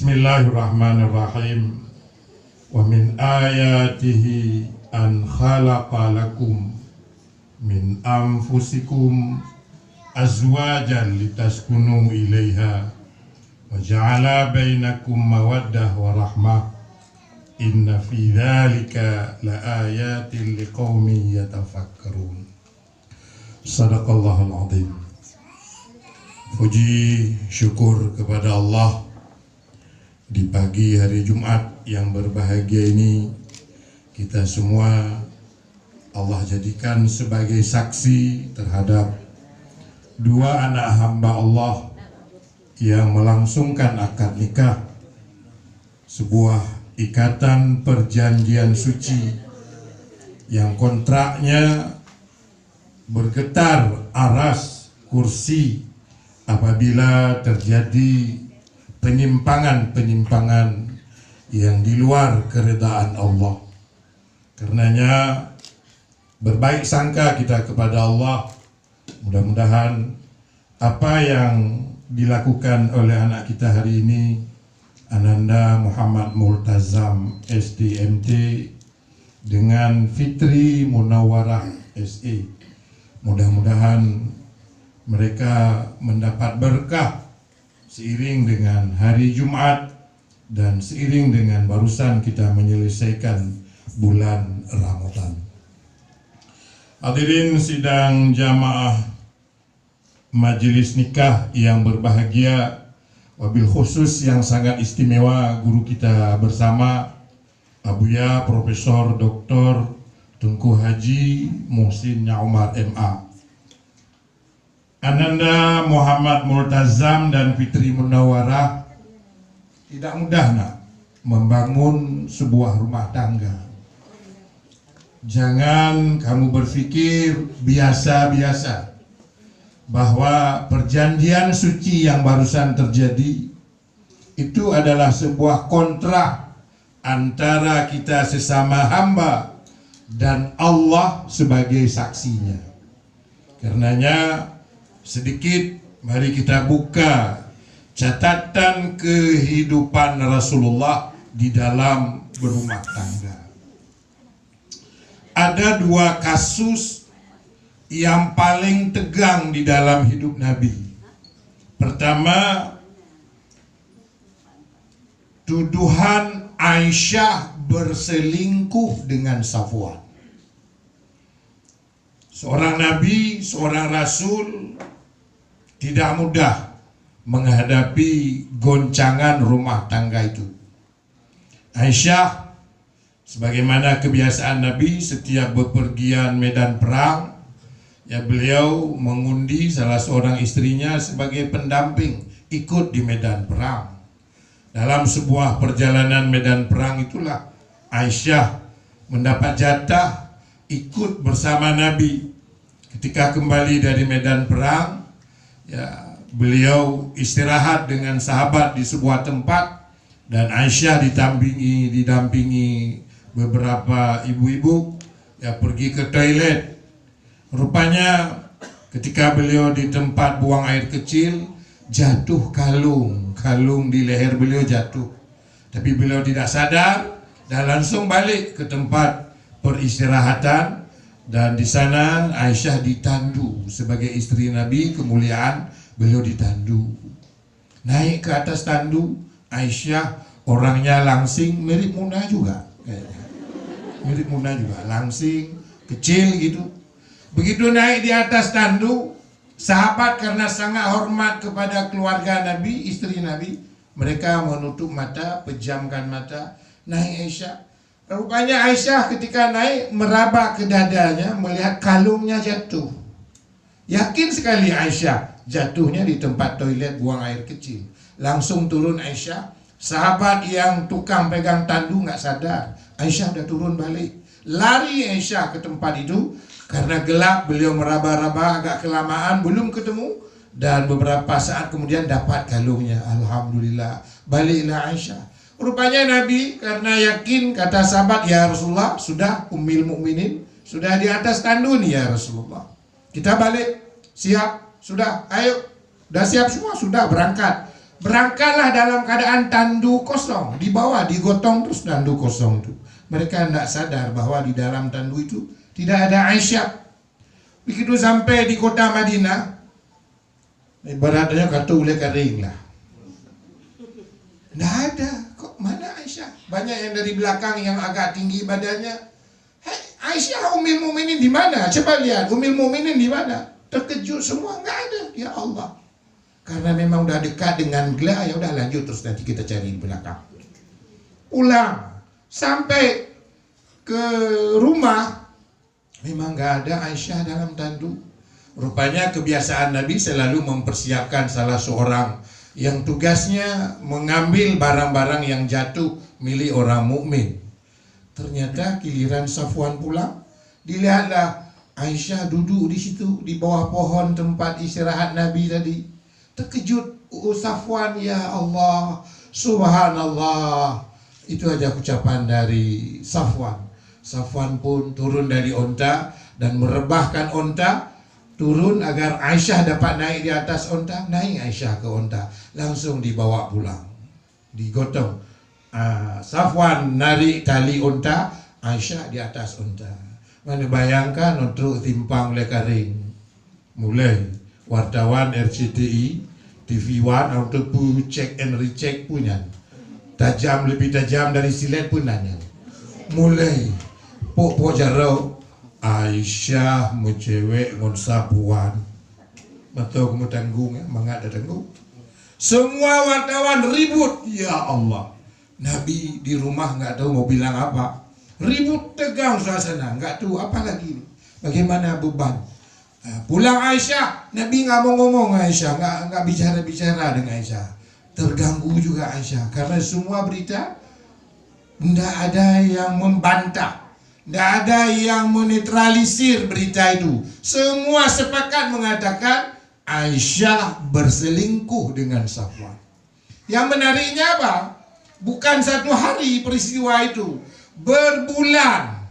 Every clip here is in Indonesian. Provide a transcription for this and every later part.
Bismillahirrahmanirrahim. Wa min ayatihi an khalaqa lakum min anfusikum azwajan litaskunu ilaiha wa ja'ala bainakum mawaddah wa rahmah. Inna fi dzalika laayatin liqaumin yatafakkarun. Sadaqallahul azim. Puji syukur kepada Allah di pagi hari Jumat yang berbahagia ini, kita semua Allah jadikan sebagai saksi terhadap dua anak hamba Allah yang melangsungkan akad nikah, sebuah ikatan perjanjian suci yang kontraknya bergetar aras kursi apabila terjadi penyimpangan-penyimpangan yang di luar keredaan Allah. Karenanya berbaik sangka kita kepada Allah. Mudah-mudahan apa yang dilakukan oleh anak kita hari ini, Ananda Muhammad Multazam SDMT dengan Fitri Munawwarah SE, mudah-mudahan mereka mendapat berkah seiring dengan hari Jumat dan seiring dengan barusan kita menyelesaikan bulan Ramadan. Hadirin sidang jamaah majelis nikah yang berbahagia, wabil khusus yang sangat istimewa guru kita bersama Abuya Profesor Dr. Tunku Haji Muhsin Umar MA. Ananda Muhammad Multazam dan Fitri Munawwarah tidak mudah nak membangun sebuah rumah tangga. Jangan kamu berpikir biasa-biasa bahwa perjanjian suci yang barusan terjadi itu adalah sebuah kontrak antara kita sesama hamba dan Allah sebagai saksinya. Karenanya sedikit mari kita buka catatan kehidupan Rasulullah di dalam berumah tangga. Ada dua kasus yang paling tegang di dalam hidup Nabi. Pertama, tuduhan Aisyah berselingkuh dengan Safwan. Seorang Nabi, seorang Rasul tidak mudah menghadapi goncangan rumah tangga itu. Aisyah, sebagaimana kebiasaan Nabi setiap bepergian medan perang, ya beliau mengundi salah seorang istrinya sebagai pendamping ikut di medan perang. Dalam sebuah perjalanan medan perang itulah Aisyah mendapat jatah ikut bersama Nabi. Ketika kembali dari medan perang, ya beliau istirahat dengan sahabat di sebuah tempat dan Aisyah didampingi beberapa ibu-ibu ya pergi ke toilet. Rupanya ketika beliau di tempat buang air kecil, jatuh kalung di leher beliau jatuh. Tapi beliau tidak sadar dan langsung balik ke tempat peristirahatan. Dan di sana Aisyah ditandu sebagai istri Nabi, kemuliaan beliau ditandu. Naik ke atas tandu, Aisyah orangnya langsing, mirip Muna juga kayaknya. Mirip Muna juga, langsing, kecil gitu. Begitu naik di atas tandu, sahabat karena sangat hormat kepada keluarga Nabi, istri Nabi, mereka menutup mata, pejamkan mata. Naik Aisyah. Rupanya Aisyah ketika naik meraba ke dadanya melihat kalungnya jatuh. Yakin sekali Aisyah jatuhnya di tempat toilet buang air kecil. Langsung turun Aisyah. Sahabat yang tukang pegang tandu nggak sadar. Aisyah udah turun balik. Lari Aisyah ke tempat itu. Karena gelap beliau meraba-raba agak kelamaan belum ketemu. Dan beberapa saat kemudian dapat kalungnya. Alhamdulillah. Baliklah Aisyah. Rupanya Nabi karena yakin kata sahabat, ya Rasulullah sudah Ummul Mukminin sudah di atas tandu nih ya Rasulullah. Kita balik, siap, sudah, ayo, udah siap semua, sudah berangkat. Berangkatlah dalam keadaan tandu kosong, di bawah digotong terus tandu kosong itu. Mereka tidak sadar bahwa di dalam tandu itu tidak ada Aisyah. Begitu sampai di kota Madinah, ibaratnya kata ule kering lah. Tidak ada, kok mana Aisyah? Banyak yang dari belakang yang agak tinggi badannya. Hei, Aisyah Ummul Mukminin di mana? Coba lihat Ummul Mukminin di mana? Terkejut semua, nggak ada. Ya Allah. Karena memang udah dekat dengan gela, ya udah lanjut terus nanti kita cari di belakang. Pulang sampai ke rumah, memang nggak ada Aisyah dalam tandu. Rupanya kebiasaan Nabi selalu mempersiapkan salah seorang yang tugasnya mengambil barang-barang yang jatuh milik orang mukmin. Ternyata giliran Safwan pulang, dilihatlah Aisyah duduk di situ di bawah pohon tempat istirahat Nabi tadi. Terkejut Safwan, ya Allah, subhanallah. Itu aja ucapan dari Safwan. Safwan pun turun dari onta dan merebahkan onta, turun agar Aisyah dapat naik di atas onta. Naik Aisyah ke onta, langsung dibawa pulang, digotong. Safwan narik tali onta, Aisyah di atas onta. Mana bayangkan untuk timpang oleh karing. Mulai wartawan RCTI, TV One untuk check and recheck punya. Tajam, lebih tajam dari silet pun nanya. Mulai pok jarau Aisyah mencewek ngon Safwan. Betul kamu tanggung ya, mangat ada tanggung. Semua wartawan ribut, ya Allah. Nabi di rumah nggak tahu mau bilang apa. Ribut tegang suasana, nggak tahu apa lagi. Bagaimana beban. Pulang Aisyah, Nabi nggak mau ngomong Aisyah, nggak bicara dengan Aisyah. Terganggu juga Aisyah karena semua berita tidak ada yang membantah, tidak ada yang menetralisir berita itu. Semua sepakat mengatakan Aisyah berselingkuh dengan Safwan. Yang menariknya apa? Bukan satu hari peristiwa itu, berbulan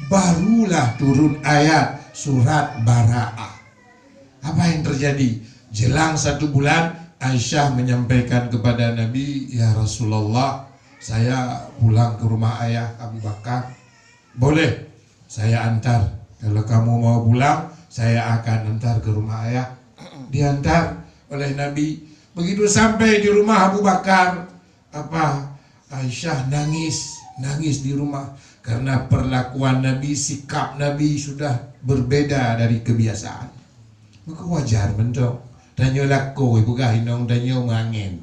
barulah turun ayat surat Bara'ah. Apa yang terjadi? Jelang 1 bulan, Aisyah menyampaikan kepada Nabi, ya Rasulullah, saya pulang ke rumah ayah Abu Bakar. Boleh, saya antar. Kalau kamu mau pulang, saya akan antar ke rumah ayah. Diantar oleh Nabi. Begitu sampai di rumah Abu Bakar, Aisyah nangis di rumah. Karena perlakuan Nabi, sikap Nabi sudah berbeda dari kebiasaan. Maka wajar bentuk. Danyo lako, ibu kahinong danyo mangin.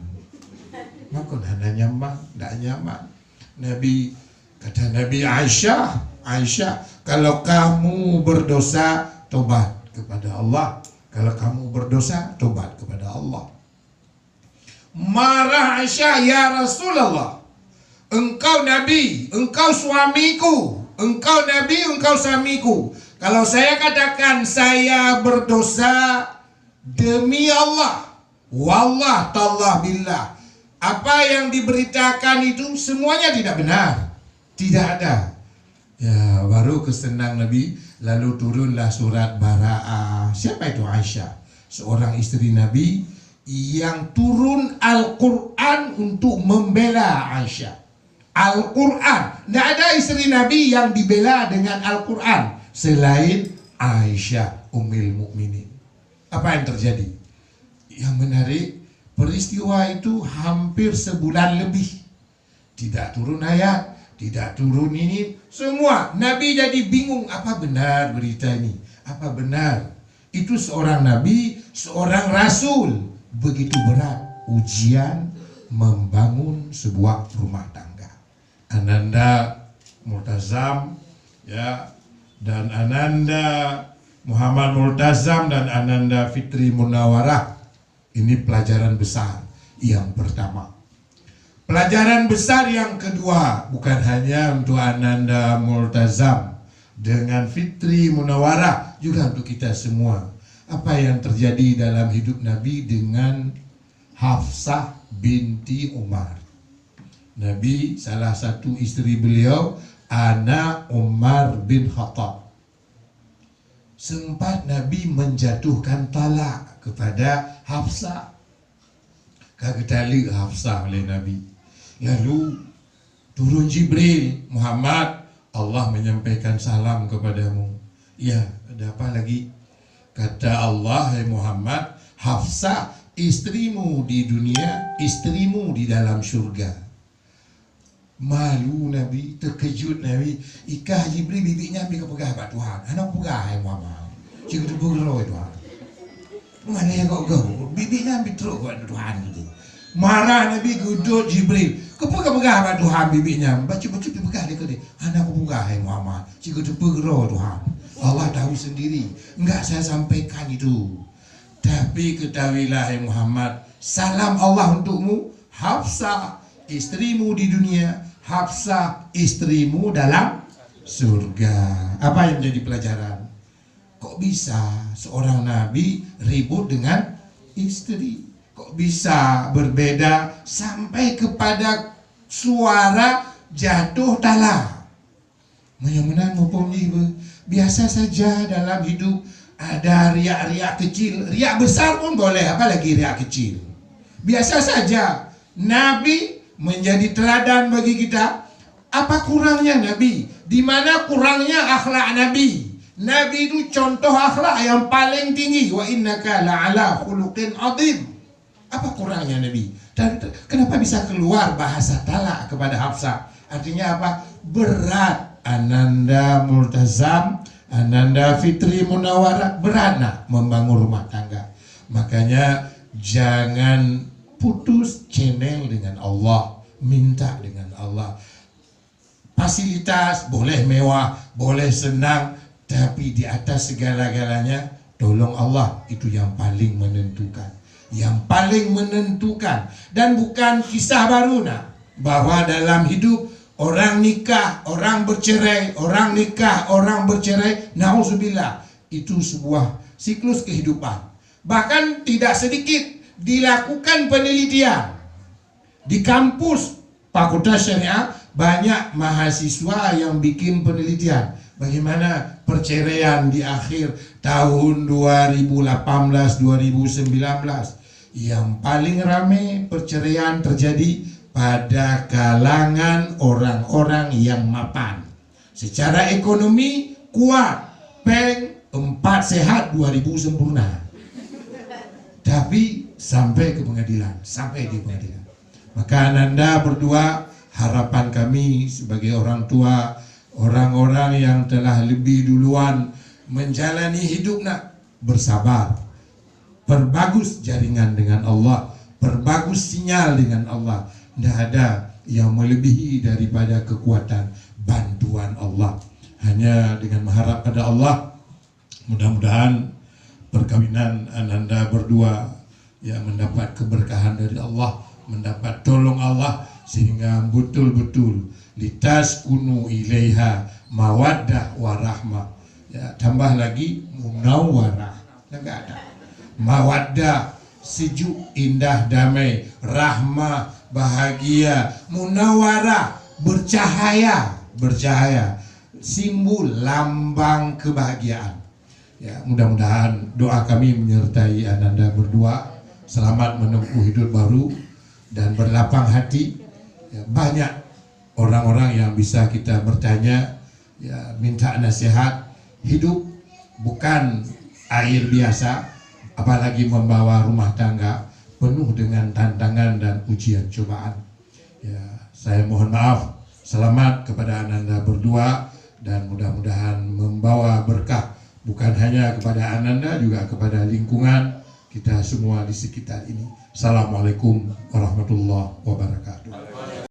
Maka nana nyaman, tak nyaman. Kata Nabi, Aisyah, kalau kamu berdosa, tobat kepada Allah. Kalau kamu berdosa, tobat kepada Allah. Marah Aisyah, ya Rasulullah. Engkau Nabi, engkau suamiku. Engkau Nabi, engkau suamiku. Kalau saya katakan saya berdosa, demi Allah, wallah tallah billah, apa yang diberitakan itu semuanya tidak benar. Tidak ada. Ya, baru kesenang Nabi. Lalu turunlah surat Bara'ah. Siapa itu Aisyah? Seorang istri Nabi yang turun Al-Quran untuk membela Aisyah. Al-Quran. Tidak ada istri Nabi yang dibela dengan Al-Quran selain Aisyah Ummul Mukminin. Apa yang terjadi? Yang menarik, peristiwa itu hampir sebulan lebih. Tidak turun ayat, tidak turun ini. Semua Nabi jadi bingung. Apa benar berita ini? Apa benar? Itu seorang Nabi, seorang Rasul. Begitu berat ujian membangun sebuah rumah tangga. Ananda Multazam, ya, dan Ananda Muhammad Multazam dan Ananda Fitri Munawarah. Ini pelajaran besar yang pertama. Pelajaran besar yang kedua, bukan hanya untuk Ananda Multazam dengan Fitri Munawarah, juga untuk kita semua. Apa yang terjadi dalam hidup Nabi dengan Hafsah binti Umar. Nabi, salah satu istri beliau, anak Umar bin Khattab. Sempat Nabi menjatuhkan talak kepada Hafsah kagetali Hafsah oleh Nabi. Lalu turun Jibril, Muhammad, Allah menyampaikan salam kepadamu. Ya, ada apa lagi? Kata Allah, hai Muhammad, Hafsah istrimu di dunia, istrimu di dalam surga. Malu Nabi, terkejut Nabi. Ikah Jibril bibiknya ambil ke pegah Pak Tuhan. Anak pegah hai Muhammad. Cikgu tu bergerak Tuhan. Mana yang kau bibiknya ambil teruk buat Tuhan gitu. Marah Nabi gudut Jibril. Kau pegah Pak Tuhan bibiknya. Baca-baca pegah dia kata, anak aku pegah hai Muhammad. Cikgu tu bergerak Tuhan. Allah tahu sendiri. Enggak saya sampaikan itu. Tapi ketahuilah hai Muhammad, salam Allah untukmu, Hafsah istrimu di dunia, Hafsah istrimu dalam surga. Apa yang menjadi pelajaran? Kok bisa seorang nabi ribut dengan istri? Kok bisa berbeda sampai kepada suara jatuh talak? Mudah-mudahan mumpung biasa saja dalam hidup. Ada riak-riak kecil, riak besar pun boleh, apalagi riak kecil. Biasa saja. Nabi menjadi teladan bagi kita. Apa kurangnya Nabi? Di mana kurangnya akhlak Nabi? Nabi itu contoh akhlak yang paling tinggi. Wa innaka la'ala khuluqin adzim. Apa kurangnya Nabi? Dan kenapa bisa keluar bahasa talak kepada Hafsah? Artinya apa? Berat. Ananda multazam, Ananda Fitri Munawwarah, beranak membangun rumah tangga. Makanya jangan putus channel dengan Allah, minta dengan Allah. Fasilitas boleh mewah, boleh senang, tapi di atas segala-galanya tolong Allah, itu yang paling menentukan. Yang paling menentukan. Dan bukan kisah baru bahwa dalam hidup orang nikah, orang bercerai, orang nikah, orang bercerai, na'udzubillah, itu sebuah siklus kehidupan. Bahkan tidak sedikit dilakukan penelitian di kampus Fakultas Syariah, banyak mahasiswa yang bikin penelitian bagaimana perceraian di akhir tahun 2018-2019. Yang paling ramai perceraian terjadi pada kalangan orang-orang yang mapan. Secara ekonomi kuat, peng 4 sehat 2000 sempurna. Tapi sampai ke pengadilan, sampai di pengadilan. Maka Ananda berdua, harapan kami sebagai orang tua, orang-orang yang telah lebih duluan menjalani hidup bersabar. Perbagus jaringan dengan Allah, perbagus sinyal dengan Allah. Tidak ada yang melebihi daripada kekuatan bantuan Allah. Hanya dengan mengharap pada Allah, mudah-mudahan perkawinan Ananda berdua mendapat keberkahan dari Allah, mendapat tolong Allah, sehingga betul-betul litaskunu ilaiha mawaddah warahmah. Tambah lagi munawwarah. Enggak ada. Mawaddah, sejuk, indah, damai, rahmah, bahagia, munawwarah, bercahaya, simbol lambang kebahagiaan. Mudah-mudahan doa kami menyertai Ananda berdua, selamat menempuh hidup baru dan berlapang hati. Banyak orang-orang yang bisa kita bertanya, minta nasihat. Hidup bukan air biasa, apalagi membawa rumah tangga penuh dengan tantangan dan ujian cobaan. Saya mohon maaf. Selamat kepada Ananda berdua, dan mudah-mudahan membawa berkah bukan hanya kepada Ananda, juga kepada lingkungan kita semua di sekitar ini. Assalamualaikum warahmatullahi wabarakatuh.